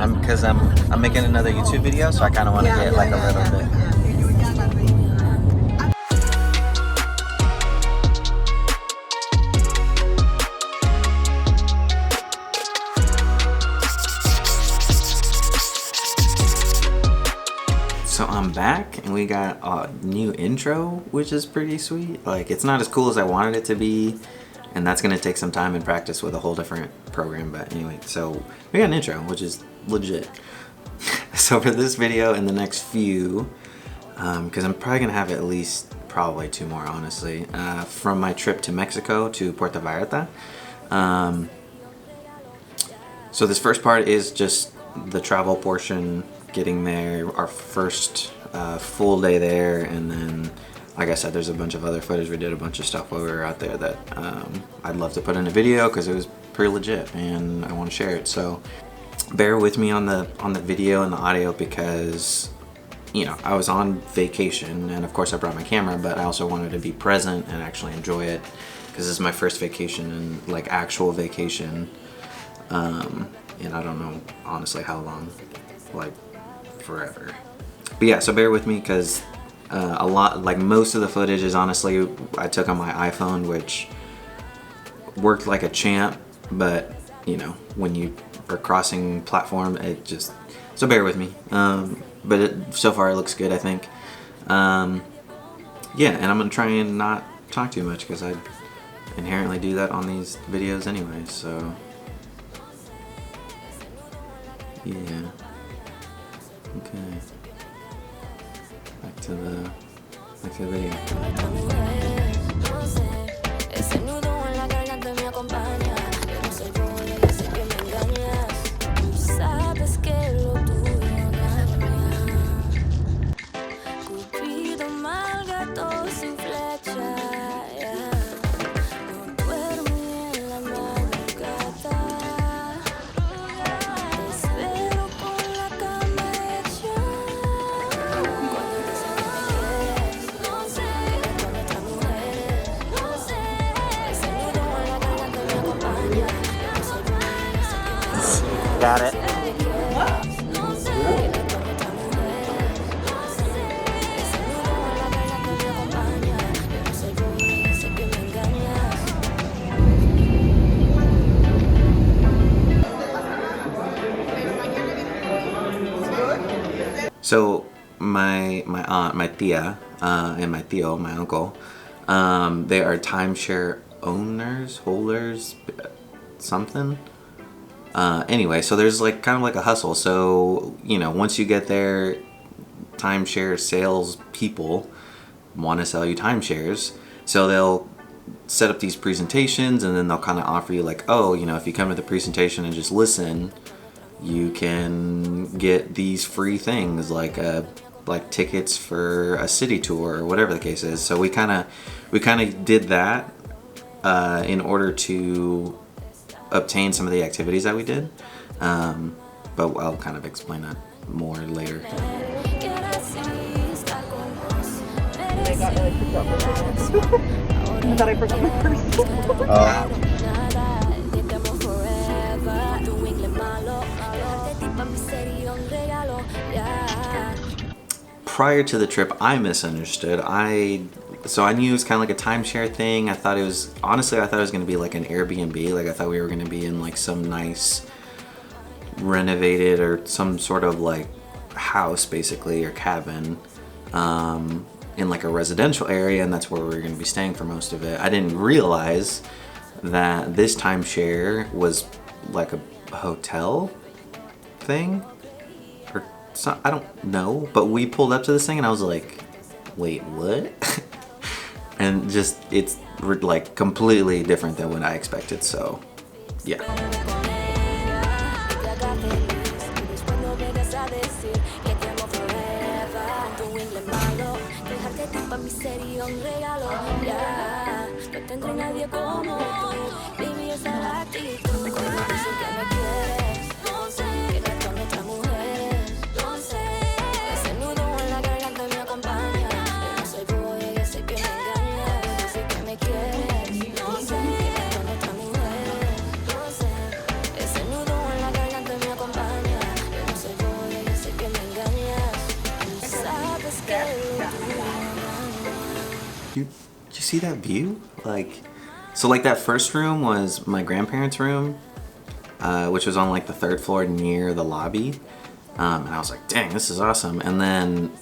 I'm making another YouTube video, so I kind of want to get like a little bit. So I'm back and we got a new intro, which is pretty sweet. Like, it's not as cool as I wanted it to be, and that's gonna take some time and practice with a whole different program. But anyway, so we got an intro, which is legit. So for this video and the next few, because I'm probably gonna have at least probably 2 more, honestly, from my trip to Mexico to Puerto Vallarta. So this first part is just the travel portion, getting there, our first full day there, and then, like I said, there's a bunch of other footage. We did a bunch of stuff while we were out there that I'd love to put in a video because it was pretty legit and I want to share it. So bear with me on the video and the audio because, you know, I was on vacation and of course I brought my camera, but I also wanted to be present and actually enjoy it because this is my first vacation and like actual vacation, and I don't know honestly how long, like forever. But yeah, so bear with me because a lot, like most of the footage is honestly I took on my iPhone, which worked like a champ, but you know, when you are crossing platform, it just, so bear with me. But so far it looks good, I think. Yeah, and I'm gonna try and not talk too much because I inherently do that on these videos anyway, so yeah. Okay. Back to the video. Got it. So my aunt, my tia, and my tío, my uncle, they are timeshare holders, something. Anyway, so there's like kind of like a hustle. So, you know, once you get there, timeshare sales people want to sell you timeshares. So they'll set up these presentations and then they'll kind of offer you like, oh, you know, if you come to the presentation and just listen, you can get these free things like tickets for a city tour or whatever the case is. So we kind of did that in order to obtain some of the activities that we did, but I'll kind of explain that more later. I got really freaked out for a second. I thought I forgot my purse. Prior to the trip, I misunderstood. So I knew it was kind of like a timeshare thing. I thought it was going to be like an Airbnb. Like I thought we were going to be in like some nice renovated or some sort of like house basically, or cabin, in like a residential area, and that's where we were going to be staying for most of it. I didn't realize that this timeshare was like a hotel thing, or so, I don't know, but we pulled up to this thing and I was like, wait, what? And just, it's like completely different than what I expected, so yeah. see that view? Like, so like that first room was my grandparents' room, which was on like the 3rd floor near the lobby. And I was like, dang, this is awesome. And then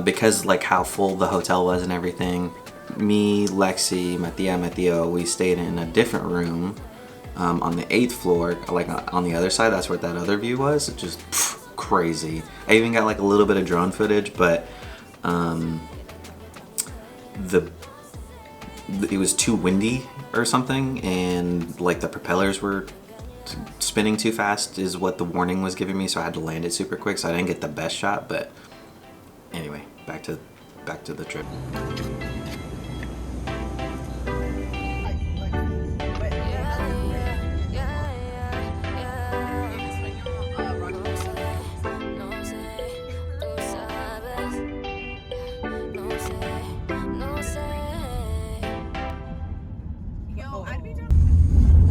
because like how full the hotel was and everything, me, Lexi, my tia, my tío, we stayed in a different room on the 8th floor, like on the other side. That's where that other view was. It just crazy. I even got like a little bit of drone footage, but it was too windy or something, and like the propellers were spinning too fast is what the warning was giving me, so I had to land it super quick, so I didn't get the best shot. But anyway, back to the trip.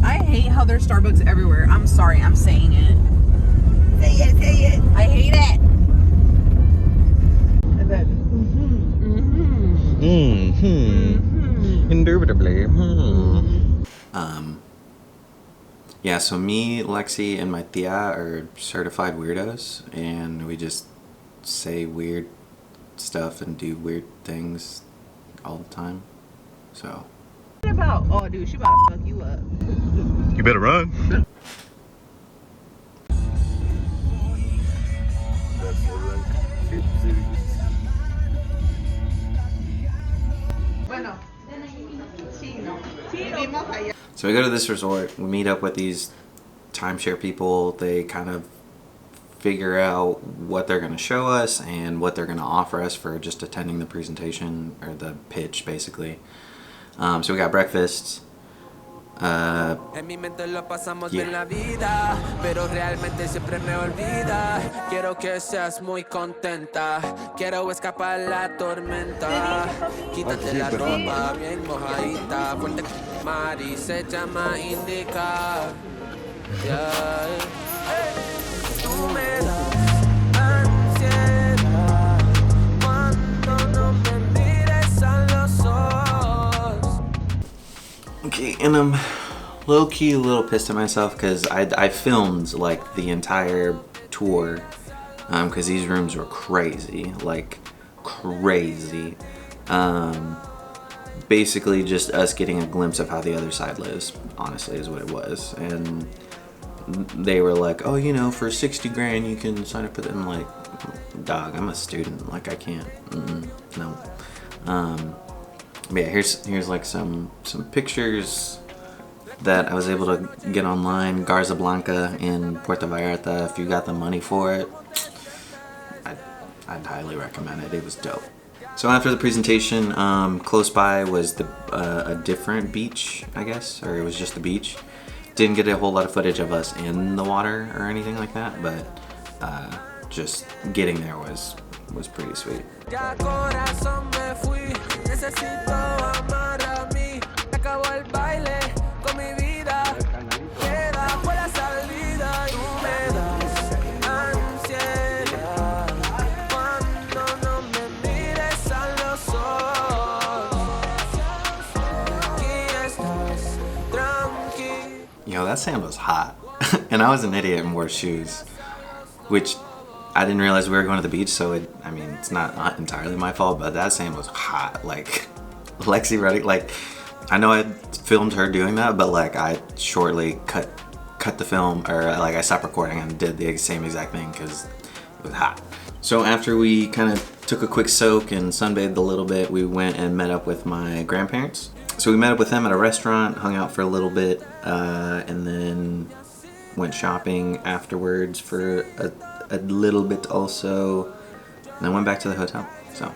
I hate how there's Starbucks everywhere. I'm sorry, I'm saying it. Say it. I hate it. And then, Indubitably. Yeah, so me, Lexi, and my tia are certified weirdos, and we just say weird stuff and do weird things all the time. So. what about? Oh, dude, she about to fuck you up. You better run. So we go to this resort, we meet up with these timeshare people. They kind of figure out what they're going to show us and what they're going to offer us for just attending the presentation, or the pitch basically. So we got breakfast. En mi mente lo pasamos bien la vida, pero realmente siempre me olvida. Quiero que seas muy contenta, quiero escapar la tormenta. Quítate la ropa bien mojadita, fuerte mar y se llama indica. Yeah. Tú me das ansiedad cuando no me mires a los ojos. Okay, and I'm low-key a little pissed at myself because I filmed like the entire tour because these rooms were crazy, like crazy. Basically just us getting a glimpse of how the other side lives, honestly, is what it was. And they were like, oh, you know, for 60 grand you can sign up for them. Like, dog, I'm a student, like I can't, no. But yeah, here's like some pictures that I was able to get online. Garza Blanca in Puerto Vallarta. If you got the money for it, I'd highly recommend it. It was dope. So after the presentation, close by was a different beach, I guess, or it was just the beach. Didn't get a whole lot of footage of us in the water or anything like that, but just getting there was pretty sweet. Yo, that sand was hot. And I was an idiot and wore shoes, which I didn't realize we were going to the beach, so I mean, it's not entirely my fault, but that sand was hot. Like, Lexi Reddick, like, I know I filmed her doing that, but like I shortly cut the film, or like I stopped recording and did the same exact thing because it was hot. So after we kind of took a quick soak and sunbathed a little bit, we went and met up with my grandparents. So we met up with them at a restaurant, hung out for a little bit, and then went shopping afterwards for a little bit also, and then went back to the hotel. So.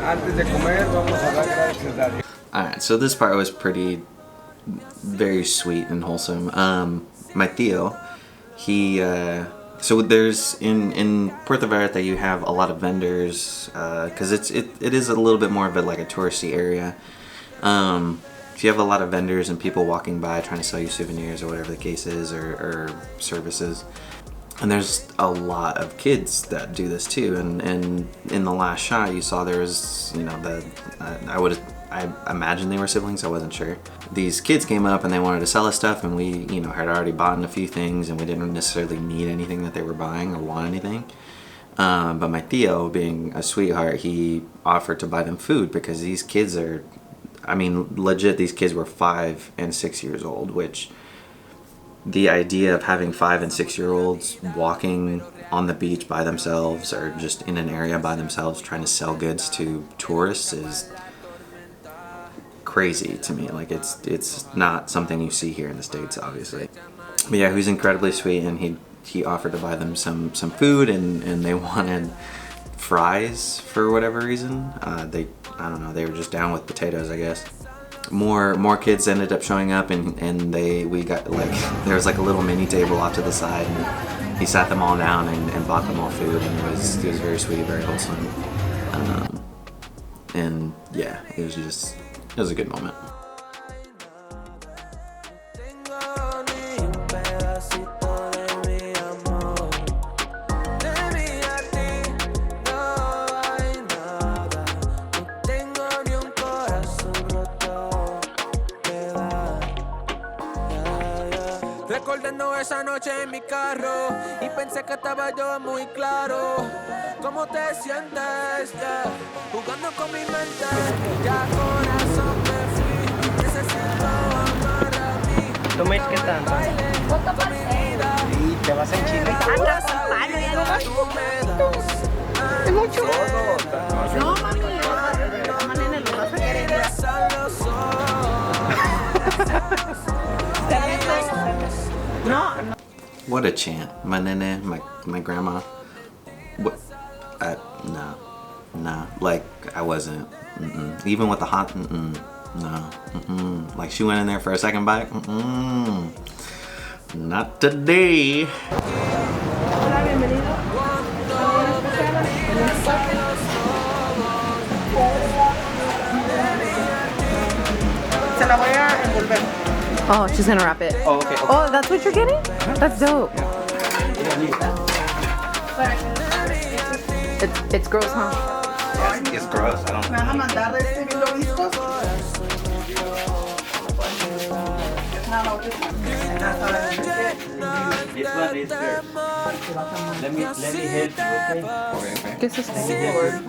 Antes de comer, vamos a dar gracias a Dios. Alright, so this part was pretty very sweet and wholesome. My Theo, he so there's in Puerto Vallarta you have a lot of vendors because it is a little bit more of like a touristy area. So you have a lot of vendors and people walking by trying to sell you souvenirs or whatever the case is, or services. And there's a lot of kids that do this too. And in the last shot you saw there was, you know, I imagine they were siblings, I wasn't sure. These kids came up and they wanted to sell us stuff, and we, you know, had already bought a few things and we didn't necessarily need anything that they were buying or want anything. But my Theo, being a sweetheart, he offered to buy them food because these kids are, I mean, legit, these kids were 5 and 6 years old, which the idea of having 5 and 6 year olds walking on the beach by themselves or just in an area by themselves trying to sell goods to tourists is crazy to me. Like it's not something you see here in the States, obviously. But yeah, he was incredibly sweet, and he offered to buy them some food, and they wanted fries for whatever reason. I don't know, they were just down with potatoes, I guess. More kids ended up showing up, and we got like, there was like a little mini table off to the side, and he sat them all down and bought them all food, and it was very sweet, very wholesome. And yeah, it was a good moment. Recordando esa noche en mi carro y pensé que estaba yo muy claro. ¿Cómo te sientes? Yeah. Jugando con mi mente, ya corazón me fui. Necesito amar a mí. ¿Tú me qué tanto? Y te vas en Chile. Es mucho. No, mami. Nene, lo vas a querer. No. What a chant. My nene, my grandma. What? No. Like, I wasn't. Even with the hot, no. Like, she went in there for a second bite. Not today. Hola, bienvenido. Se la voy a envolver. Oh, she's gonna wrap it. Oh, okay. Oh, that's what you're getting? That's dope. It's gross, huh? Yeah, it's gross. I don't. ¿Me van a mandar bilobiscos? This one is yours. Let me help you, okay? ¿Qué es esto? This one.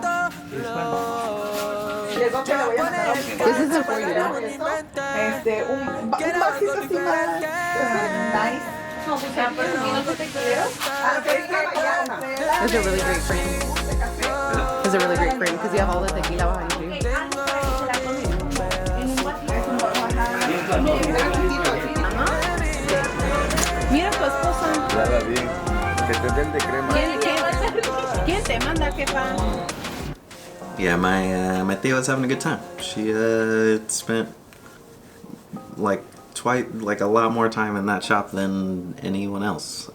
Llegó que le voy a mandar. This isn't for you, no? Un vasito así más nice. No, pues ya, pero no te quiero. It's a really great frame. It's a really great frame because you have all the tequila behind you. Mira tu esposa. Nada bien. Que te den de crema. ¿Quién te manda, jefa? Yeah, my Theo was having a good time. She spent like a lot more time in that shop than anyone else.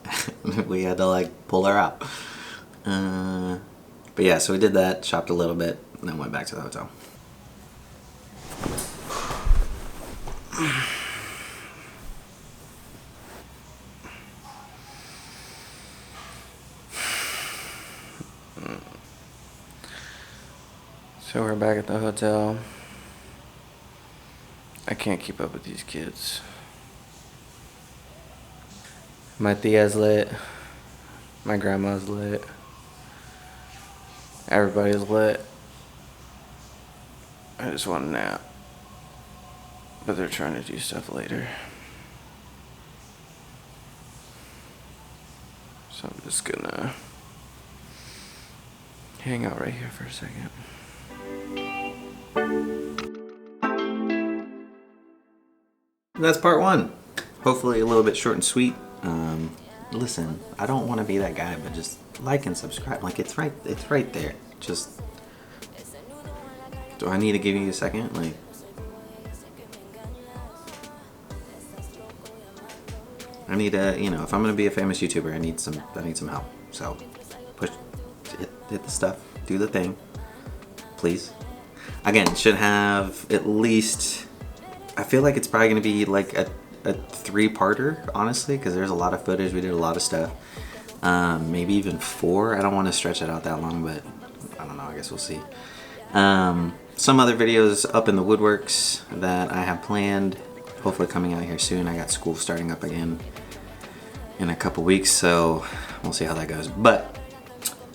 We had to like pull her out. But yeah, so we did that, shopped a little bit, and then went back to the hotel. So we're back at the hotel. I can't keep up with these kids. My tia's lit. My grandma's lit. Everybody's lit. I just want a nap. But they're trying to do stuff later. So I'm just gonna hang out right here for a second. And that's part one. Hopefully a little bit short and sweet. Listen, I don't want to be that guy, but just like and subscribe. Like it's right there. Just, do I need to give you a second? Like, I need a, you know, if I'm gonna be a famous YouTuber, I need some help. So hit the stuff, do the thing, please. Again, should have at least, I feel like it's probably gonna be like a 3-parter, honestly, because there's a lot of footage. We did a lot of stuff. Maybe even 4. I don't want to stretch it out that long, but I don't know, I guess we'll see. Some other videos up in the woodworks that I have planned, hopefully coming out here soon. I got school starting up again in a couple weeks, so we'll see how that goes. But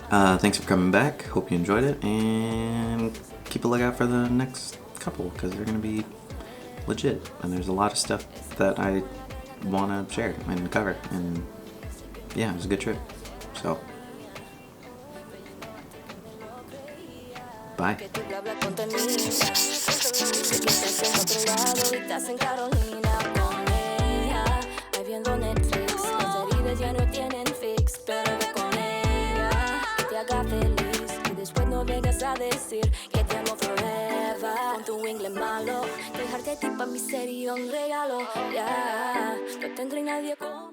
thanks for coming back. Hope you enjoyed it, and keep a lookout for the next couple, because they're gonna be legit, and there's a lot of stuff that I want to share and cover, and yeah, it was a good trip. So bye. Que te amo forever. Con tu inglés malo, dejarte a ti pa' mí sería un regalo. Ya, no tendré nadie como